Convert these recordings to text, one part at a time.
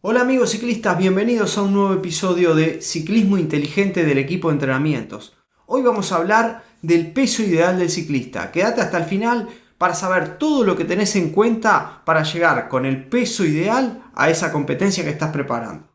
Hola amigos ciclistas, bienvenidos a un nuevo episodio de Ciclismo Inteligente del equipo de entrenamientos. Hoy vamos a hablar del peso ideal del ciclista. Quédate hasta el final para saber todo lo que tenés en cuenta para llegar con el peso ideal a esa competencia que estás preparando.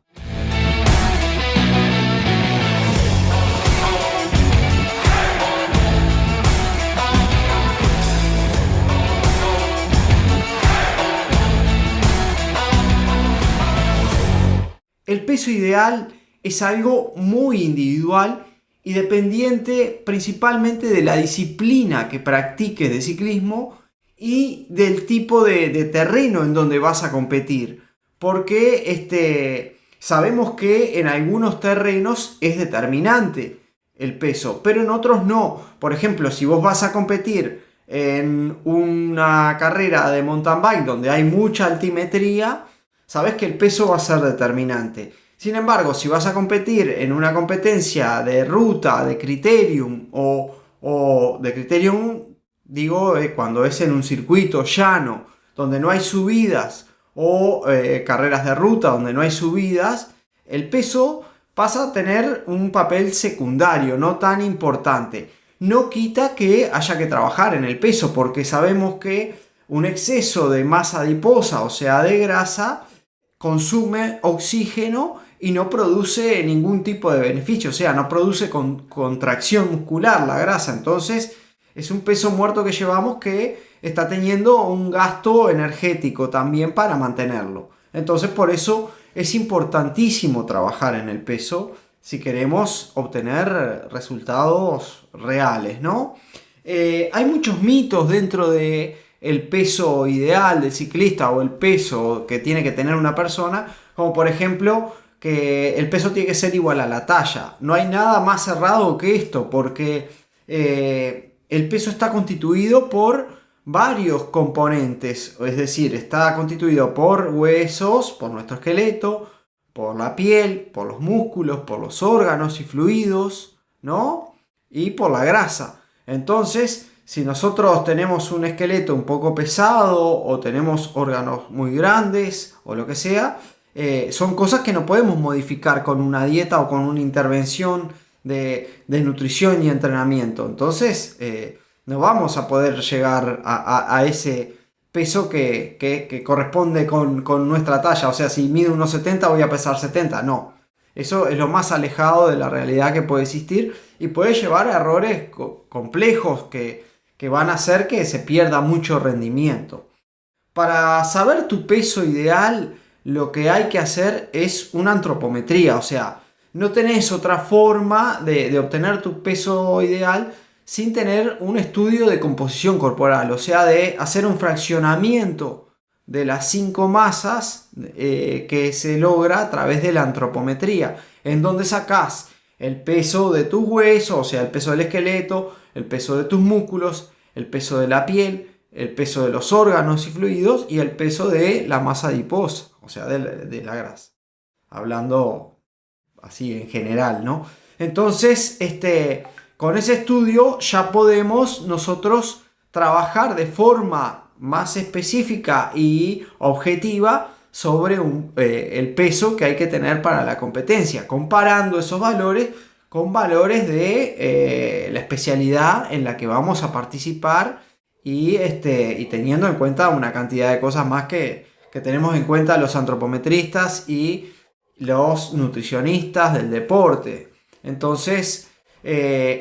El peso ideal es algo muy individual y dependiente principalmente de la disciplina que practiques de ciclismo y del tipo de terreno en donde vas a competir. Porque sabemos que en algunos terrenos es determinante el peso, pero en otros no. Por ejemplo, si vos vas a competir en una carrera de mountain bike donde hay mucha altimetría, sabes que el peso va a ser determinante. Sin embargo, si vas a competir en una competencia de ruta, de criterium o de criterium, digo, cuando es en un circuito llano, donde no hay subidas, o carreras de ruta donde no hay subidas, el peso pasa a tener un papel secundario, no tan importante. No quita que haya que trabajar en el peso, porque sabemos que un exceso de masa adiposa, o sea, de grasa, consume oxígeno y no produce ningún tipo de beneficio, o sea, no produce contracción muscular la grasa. Entonces es un peso muerto que llevamos que está teniendo un gasto energético también para mantenerlo. Entonces por eso es importantísimo trabajar en el peso si queremos obtener resultados reales, ¿no? Hay muchos mitos dentro de el peso ideal del ciclista o el peso que tiene que tener una persona, como por ejemplo que el peso tiene que ser igual a la talla. No hay nada más cerrado que esto, porque el peso está constituido por varios componentes, es decir, está constituido por huesos, por nuestro esqueleto, por la piel, por los músculos, por los órganos y fluidos, ¿no? Y por la grasa. Entonces, si nosotros tenemos un esqueleto un poco pesado o tenemos órganos muy grandes o lo que sea, son cosas que no podemos modificar con una dieta o con una intervención de nutrición y entrenamiento. Entonces no vamos a poder llegar a ese peso que corresponde con nuestra talla. O sea, si mido unos 70 voy a pesar 70. No. Eso es lo más alejado de la realidad que puede existir y puede llevar a errores complejos que van a hacer que se pierda mucho rendimiento. Para saber tu peso ideal, lo que hay que hacer es una antropometría, o sea, no tenés otra forma de obtener tu peso ideal sin tener un estudio de composición corporal, o sea, de hacer un fraccionamiento de las 5 masas que se logra a través de la antropometría, en donde sacás el peso de tus huesos, o sea, el peso del esqueleto, el peso de tus músculos, el peso de la piel, el peso de los órganos y fluidos y el peso de la masa adiposa, o sea, de la grasa. Hablando así en general, ¿no? Entonces, con ese estudio ya podemos nosotros trabajar de forma más específica y objetiva sobre el peso que hay que tener para la competencia, comparando esos valores con valores de la especialidad en la que vamos a participar y teniendo en cuenta una cantidad de cosas más que tenemos en cuenta los antropometristas y los nutricionistas del deporte. Entonces,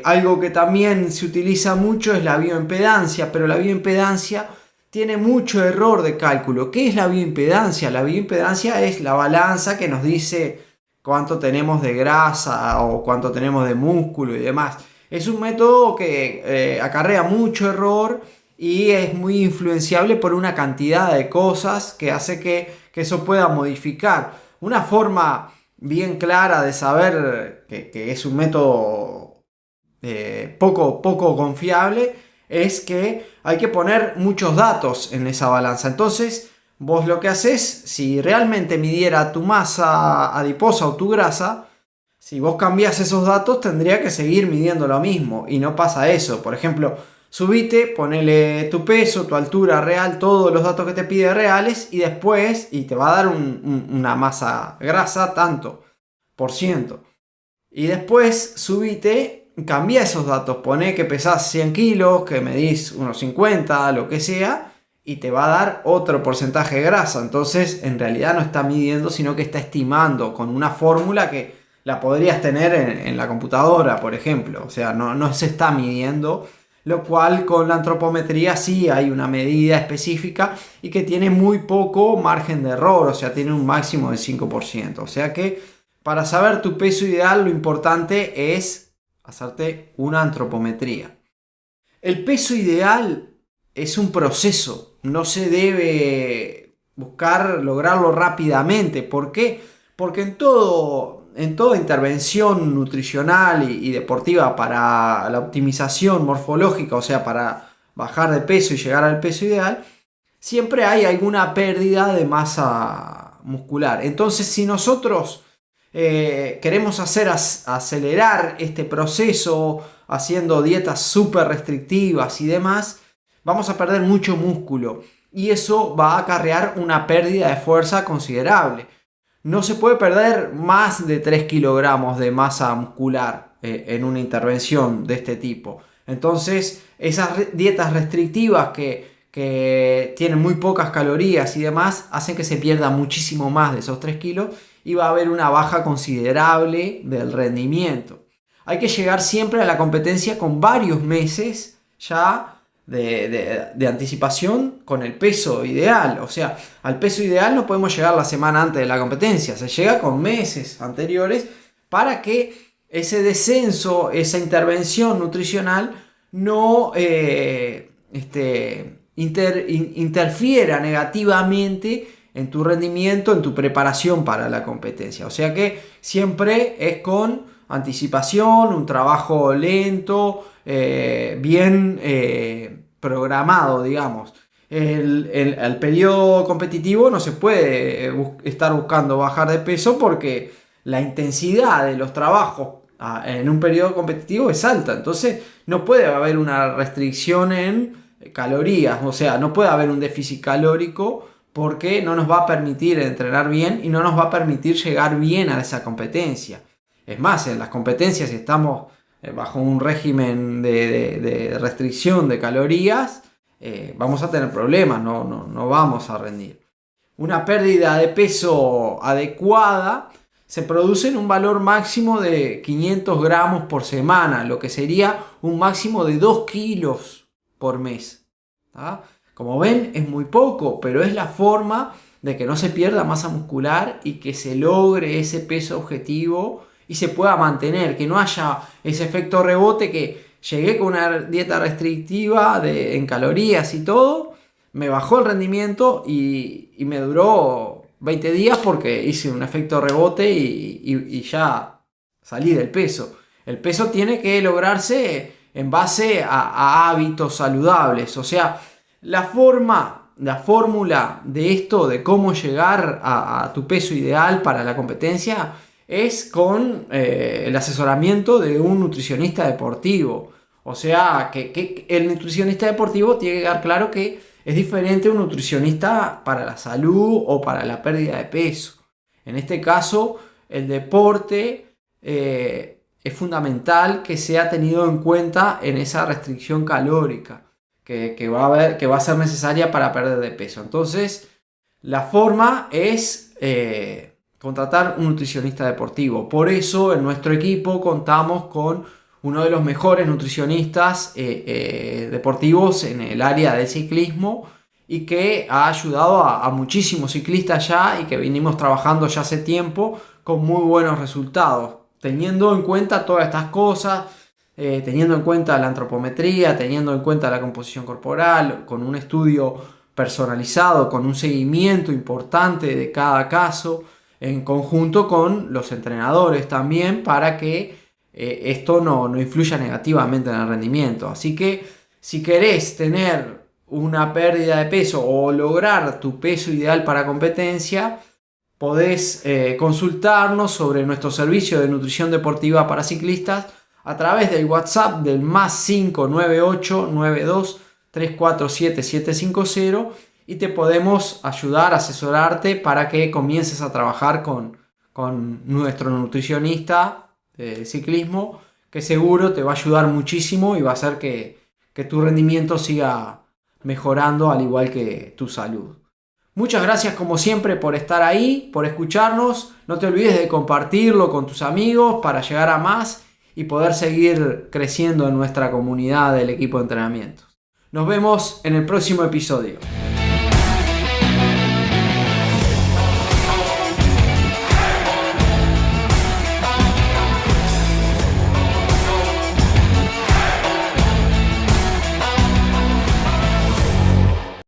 algo que también se utiliza mucho es la bioimpedancia, pero la bioimpedancia tiene mucho error de cálculo. ¿Qué es la bioimpedancia? La bioimpedancia es la balanza que nos dice cuánto tenemos de grasa o cuánto tenemos de músculo y demás. Es un método que acarrea mucho error y es muy influenciable por una cantidad de cosas que hace que eso pueda modificar. Una forma bien clara de saber que es un método poco confiable es que hay que poner muchos datos en esa balanza. Entonces, vos lo que haces, si realmente midiera tu masa adiposa o tu grasa, si vos cambias esos datos tendría que seguir midiendo lo mismo y no pasa eso. Por ejemplo, Subite, ponele tu peso, tu altura real, todos los datos que te pide reales y después, y te va a dar una masa grasa tanto por ciento. Y después subite, cambia esos datos, pone que pesás 100 kilos, que medís unos 50, lo que sea, y te va a dar otro porcentaje de grasa. Entonces en realidad no está midiendo, sino que está estimando con una fórmula que la podrías tener en la computadora, por ejemplo. O sea, no se está midiendo, lo cual con la antropometría sí hay una medida específica y que tiene muy poco margen de error, o sea, tiene un máximo de 5%. O sea que para saber tu peso ideal, lo importante es hacerte una antropometría. El peso ideal es un proceso, no se debe buscar lograrlo rápidamente. ¿Por qué? Porque en toda intervención nutricional y deportiva para la optimización morfológica, o sea, para bajar de peso y llegar al peso ideal, siempre hay alguna pérdida de masa muscular. Entonces, si nosotros queremos acelerar este proceso haciendo dietas súper restrictivas y demás, vamos a perder mucho músculo y eso va a acarrear una pérdida de fuerza considerable. No se puede perder más de 3 kilogramos de masa muscular en una intervención de este tipo. Entonces, esas dietas restrictivas que tienen muy pocas calorías y demás hacen que se pierda muchísimo más de esos 3 kilos y va a haber una baja considerable del rendimiento. Hay que llegar siempre a la competencia con varios meses ya de anticipación con el peso ideal. O sea, al peso ideal no podemos llegar la semana antes de la competencia, se llega con meses anteriores para que ese descenso, esa intervención nutricional no interfiera negativamente en tu rendimiento, en tu preparación para la competencia. O sea que siempre es con anticipación, un trabajo lento, bien programado, digamos. El periodo competitivo no se puede estar buscando bajar de peso porque la intensidad de los trabajos en un periodo competitivo es alta. Entonces no puede haber una restricción en calorías, o sea, no puede haber un déficit calórico porque no nos va a permitir entrenar bien y no nos va a permitir llegar bien a esa competencia. Es más, en las competencias, si estamos bajo un régimen de restricción de calorías, vamos a tener problemas, no vamos a rendir. Una pérdida de peso adecuada se produce en un valor máximo de 500 gramos por semana, lo que sería un máximo de 2 kilos por mes. ¿Tá? Como ven, es muy poco, pero es la forma de que no se pierda masa muscular y que se logre ese peso objetivo y se pueda mantener, que no haya ese efecto rebote que llegué con una dieta restrictiva en calorías y todo, me bajó el rendimiento y me duró 20 días porque hice un efecto rebote y ya salí del peso. El peso tiene que lograrse en base a hábitos saludables, o sea, la fórmula de esto, de cómo llegar a tu peso ideal para la competencia, es con el asesoramiento de un nutricionista deportivo. O sea, que el nutricionista deportivo tiene que quedar claro que es diferente a un nutricionista para la salud o para la pérdida de peso. En este caso, el deporte es fundamental que sea tenido en cuenta en esa restricción calórica que va a ser necesaria para perder de peso. Entonces, la forma es contratar un nutricionista deportivo. Por eso, en nuestro equipo contamos con uno de los mejores nutricionistas deportivos en el área del ciclismo y que ha ayudado a muchísimos ciclistas ya y que venimos trabajando ya hace tiempo con muy buenos resultados. Teniendo en cuenta todas estas cosas, teniendo en cuenta la antropometría, teniendo en cuenta la composición corporal, con un estudio personalizado, con un seguimiento importante de cada caso, en conjunto con los entrenadores también, para que esto no influya negativamente en el rendimiento. Así que si querés tener una pérdida de peso o lograr tu peso ideal para competencia, podés consultarnos sobre nuestro servicio de nutrición deportiva para ciclistas a través del WhatsApp del más 598 92 347 750 y te podemos ayudar, asesorarte para que comiences a trabajar con nuestro nutricionista de ciclismo, que seguro te va a ayudar muchísimo y va a hacer que tu rendimiento siga mejorando, al igual que tu salud. Muchas gracias como siempre por estar ahí, por escucharnos. No te olvides de compartirlo con tus amigos para llegar a más y poder seguir creciendo en nuestra comunidad del equipo de entrenamiento. Nos vemos en el próximo episodio.